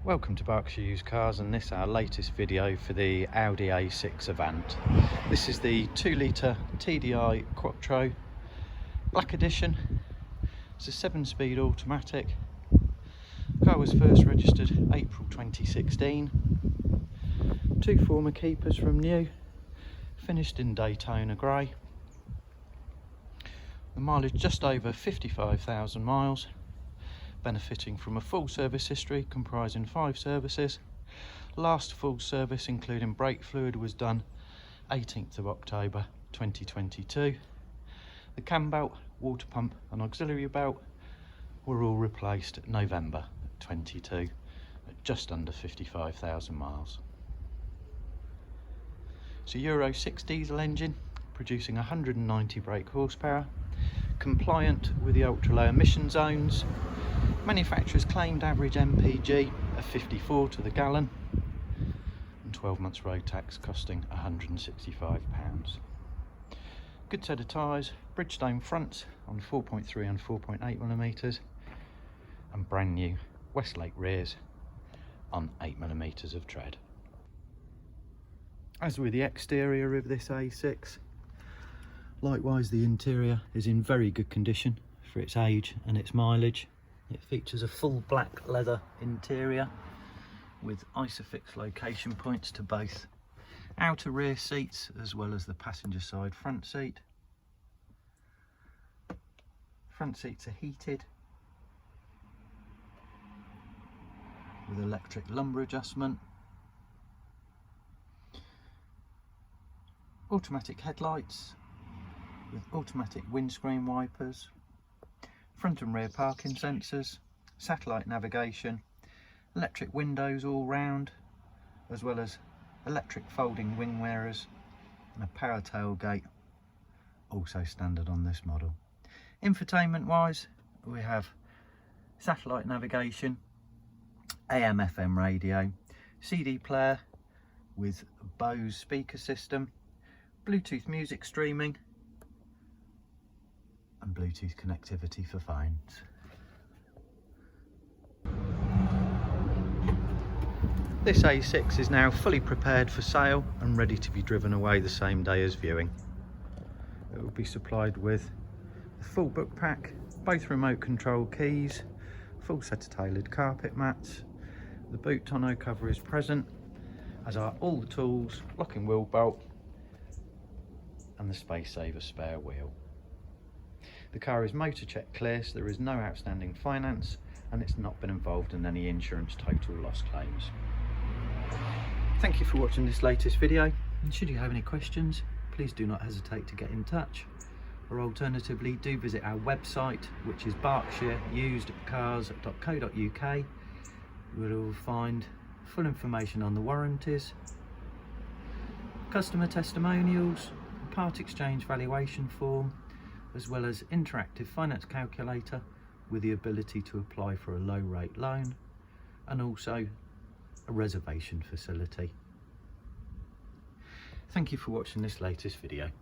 Welcome to Berkshire Used Cars, and this is our latest video for the Audi A6 Avant. This is the 2 litre TDi Quattro Black Edition. It's a 7-speed automatic. The car was first registered April 2016. 2 former keepers from new, finished in Daytona Grey. The mileage just over 55,000 miles. Benefiting from a full service history comprising 5 services. Last full service including brake fluid was done 18th of October 2022. The cam belt, water pump and auxiliary belt were all replaced November 22 at just under 55,000 miles. It's a Euro 6 diesel engine producing 190 brake horsepower, compliant with the ultra low emission zones. Manufacturer's claimed average MPG of 54 to the gallon, and 12 months road tax costing £165. Good set of tyres, Bridgestone fronts on 4.3 and 4.8mm, and brand new Westlake rears on 8mm of tread. As with the exterior of this A6, likewise the interior is in very good condition for its age and its mileage. It features a full black leather interior with ISOFIX location points to both outer rear seats as well as the passenger side front seat. Front seats are heated with electric lumbar adjustment. Automatic headlights with automatic windscreen wipers. Front and rear parking sensors, satellite navigation, electric windows all round, as well as electric folding wing mirrors and a power tailgate, also standard on this model. Infotainment wise, we have satellite navigation, AM/FM radio, CD player with Bose speaker system, Bluetooth music streaming, and Bluetooth connectivity for phones. This A6 is now fully prepared for sale and ready to be driven away the same day as viewing. It will be supplied with a full book pack, both remote control keys, full set of tailored carpet mats. The boot tonneau cover is present, as are all the tools, locking wheel bolt and the space saver spare wheel. The car is motor check clear, so there is no outstanding finance, and it's not been involved in any insurance total loss claims. Thank you for watching this latest video, and should you have any questions, please do not hesitate to get in touch, or alternatively do visit our website, which is berkshireUsedCars.co.uk, where you will find full information on the warranties, customer testimonials, part exchange valuation form, as well as interactive finance calculator with the ability to apply for a low rate loan, and also a reservation facility. Thank you for watching this latest video.